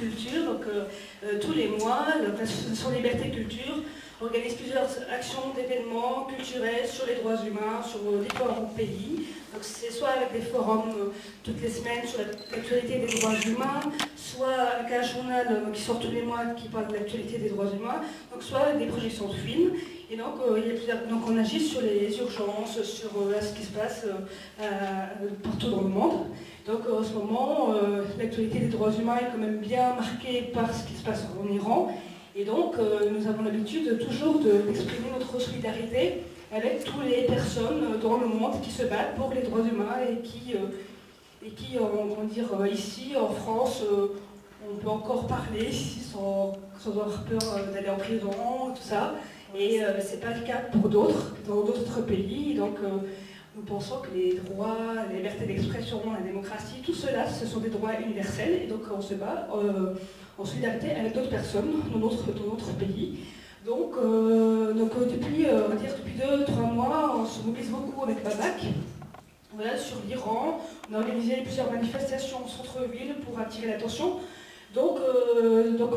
Culture. Donc, tous les mois, l'association Liberté Culture organise plusieurs actions d'événements culturels sur les droits humains, sur différents pays. Donc, c'est soit avec des forums toutes les semaines sur l'actualité des droits humains, soit avec un journal qui sort tous les mois qui parle de l'actualité des droits humains, donc soit avec des projections de films. Et donc, donc on agit sur les urgences, sur ce qui se passe partout dans le monde. Donc en ce moment, l'actualité des droits humains est quand même bien marquée par ce qui se passe en Iran. Et donc, nous avons l'habitude toujours d'exprimer notre solidarité avec toutes les personnes dans le monde qui se battent pour les droits humains et qui on va dire, ici, en France, on peut encore parler ici sans avoir peur d'aller en prison, tout ça. Et ce n'est pas le cas pour d'autres, dans d'autres pays. Donc, nous pensons que les droits, la liberté d'expression, la démocratie, tout cela, ce sont des droits universels. Et donc, on se bat en solidarité avec d'autres personnes dans notre pays. Donc, depuis 2-3 mois, on se mobilise beaucoup avec Babak. Voilà, sur l'Iran. On a organisé plusieurs manifestations au centre-ville pour attirer l'attention. Donc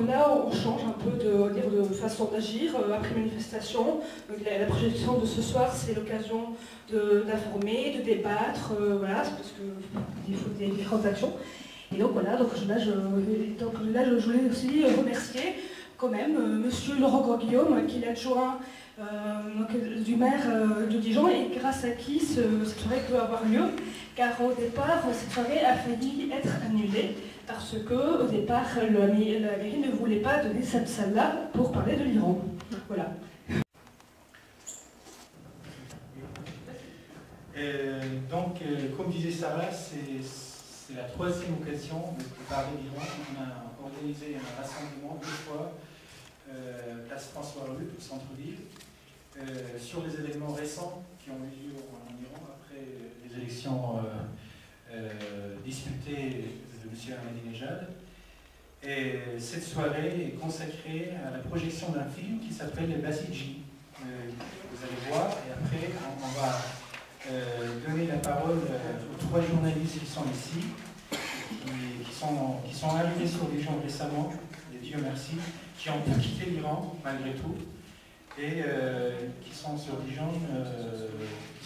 là, on change un peu de façon d'agir après manifestation. Donc, la projection de ce soir, c'est l'occasion d'informer, de débattre, voilà, parce qu'il faut des différentes actions. Et donc voilà, là, je voulais aussi remercier quand même Monsieur Laurent Grand-Guillaume, qui est l'adjoint du maire de Dijon, et grâce à qui cette soirée peut avoir lieu, car au départ, cette soirée a failli être annulée, parce qu'au départ, la mairie ne voulait pas donner cette salle-là pour parler de l'Iran. Voilà. Donc, comme disait Sarah, c'est la troisième occasion de parler d'Iran. On a organisé un rassemblement 2 fois, place François-Rude, centre-ville, sur les événements récents qui ont eu lieu en Iran après les élections disputées de M. Ahmadinejad. Et cette soirée est consacrée à la projection d'un film qui s'appelle Les Bassidji. Vous allez voir, et après on va donner la parole aux 3 journalistes qui sont ici, qui sont arrivés sur l'Iran récemment, et Dieu merci, qui ont pu quitter l'Iran malgré tout, et qui sont sur Dijon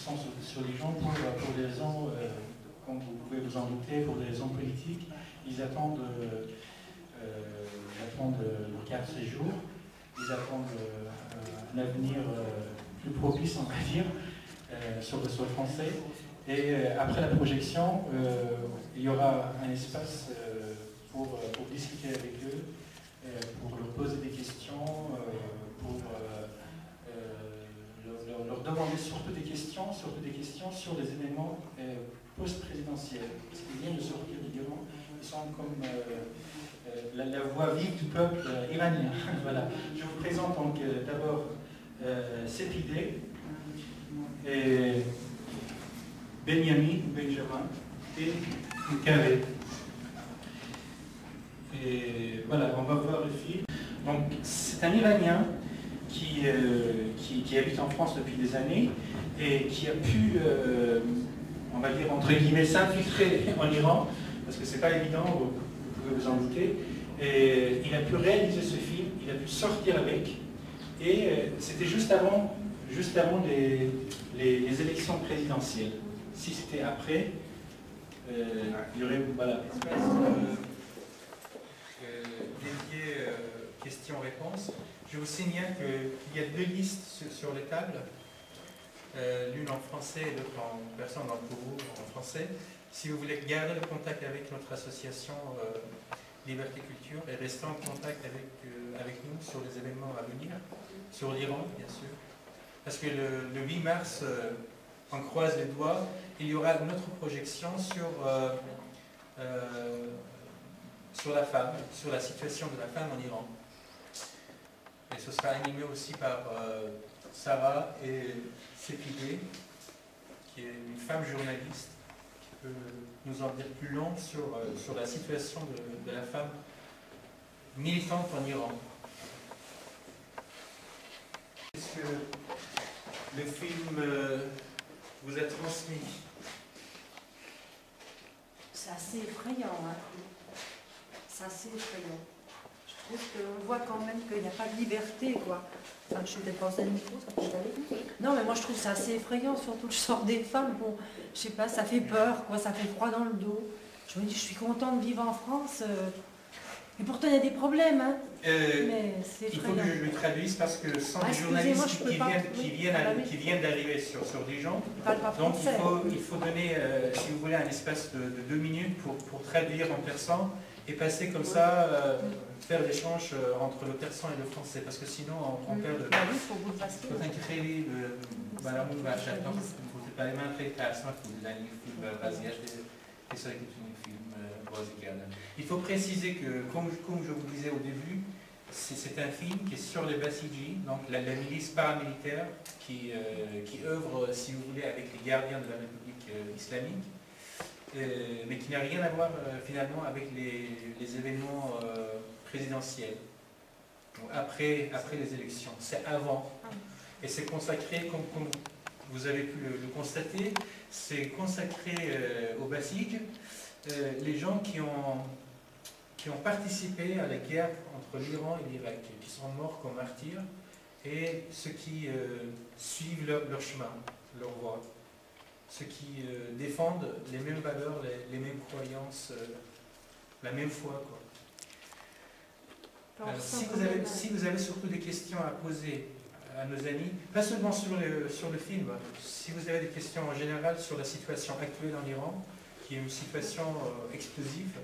pour des raisons, comme vous pouvez vous en douter, pour des raisons politiques. Ils attendent le carte séjour, ils attendent un avenir plus propice, on va dire, sur le sol français. Et après la projection, il y aura un espace pour discuter avec eux, pour leur poser des questions, pour leur demander surtout des questions sur les événements post-présidentiels. Parce qu'ils viennent de sortir de l'Iran, ils sont comme la voix vive du peuple iranien. Voilà. Je vous présente donc d'abord Sepideh, et Benjamin et Carré. Et voilà, on va voir le film. Donc, c'est un Iranien qui habite en France depuis des années et qui a pu, on va dire entre guillemets, s'infiltrer en Iran, parce que c'est pas évident, vous pouvez vous en douter. Et il a pu réaliser ce film, il a pu sortir avec, et c'était juste avant les élections présidentielles. Si c'était après, il y aurait voilà, dédié questions-réponses. Je vous signale qu'il y a 2 listes sur les tables, l'une en français et l'autre en personne dans le courroux en français. Si vous voulez garder le contact avec notre association Liberté Culture et rester en contact avec nous sur les événements à venir, sur l'Iran bien sûr. Parce que le 8 mars, on croise les doigts, il y aura une autre projection sur la femme, sur la situation de la femme en Iran. Et ce sera animé aussi par Sarah et Sepideh, qui est une femme journaliste, qui peut nous en dire plus long sur la situation de la femme militante en Iran. Est-ce que le film vous a transmis? C'est assez effrayant, hein. c'est assez effrayant. Je trouve qu'on voit quand même qu'il n'y a pas de liberté, quoi. Enfin, je ne suis peut-être pas au micro, ça peut aller. Non, mais moi je trouve ça assez effrayant, surtout le sort des femmes. Bon, je sais pas, ça fait peur, quoi, ça fait froid dans le dos. Je me dis, je suis contente de vivre en France. Et pourtant, il y a des problèmes, hein. Mais c'est effrayant. Il faut que je le traduise parce que ce sont des journalistes qui viennent d'arriver sur Dijon. Donc il faut donner, si vous voulez, un espace de 2 minutes pour traduire en persan et passer comme ça, faire l'échange entre le persan et le français, parce que sinon on perd de... Il faut préciser que, comme je vous disais au début, c'est un film qui est sur les Basiji, donc la milice paramilitaire qui œuvre, si vous voulez, avec les gardiens de la République islamique, mais qui n'a rien à voir finalement avec les événements présidentiels, après les élections. C'est avant. Et c'est consacré, comme vous avez pu le constater, c'est consacré aux Basij, les gens qui ont participé à la guerre entre l'Iran et l'Irak, qui sont morts comme martyrs, et ceux qui suivent leur chemin, leur voie, ceux qui défendent les mêmes valeurs, les mêmes croyances, la même foi, quoi. Si vous avez surtout des questions à poser à nos amis, pas seulement sur le film, si vous avez des questions en général sur la situation actuelle en Iran, qui est une situation explosive,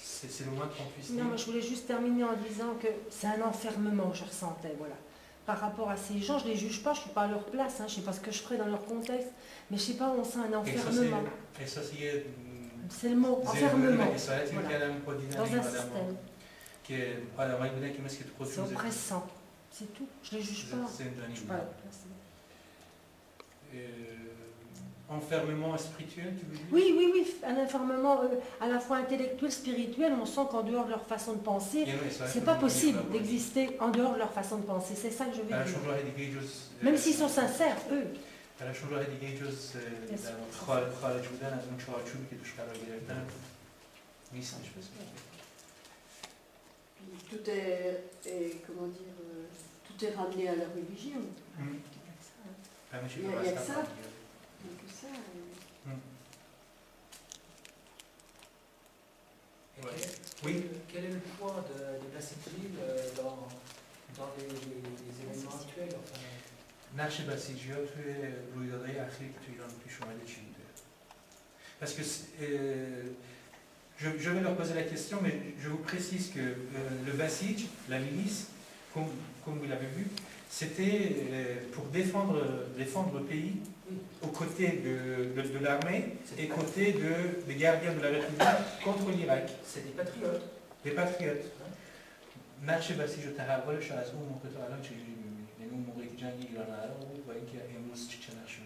c'est le moins qu'on puisse dire. Non, mais je voulais juste terminer en disant que c'est un enfermement que je ressentais, voilà. Par rapport à ces gens, je ne les juge pas, je ne suis pas à leur place, hein, je ne sais pas ce que je ferais dans leur contexte, mais je ne sais pas, on sent un enfermement. C'est le mot, enfermement. Voilà. Dans un système. C'est oppressant, c'est tout, je ne les juge pas. Je ne suis pas à leur place. Enfermement spirituel, tu veux dire? Oui, un enfermement à la fois intellectuel, spirituel. On sent qu'en dehors de leur façon de penser, c'est pas possible d'exister en dehors de leur façon de penser. C'est ça que je veux dire. Même s'ils sont sincères, eux. Tout est comment dire, tout est ramené à la religion. Il n'y a que ça. Oui. Quel est le poids de la Sicile dans les événements actuels? نقش بسیجی‌ها توی رویدادهای اخیر که توی ایران پیش اومده چی بوده؟ Parce que je vais leur poser la question, mais je vous précise que le Basij, la milice, comme vous l'avez vu, c'était pour défendre le pays aux côtés de l'armée et aux côtés des gardiens de la République contre l'Irak. C'est des patriotes. Des patriotes. نقش بسیج و تحولش از اون موقع تا الان چجوری می‌بینید؟ یعنی اون موقعی که جنگ ایران و عراق بود و اینکه امروز چه نقشی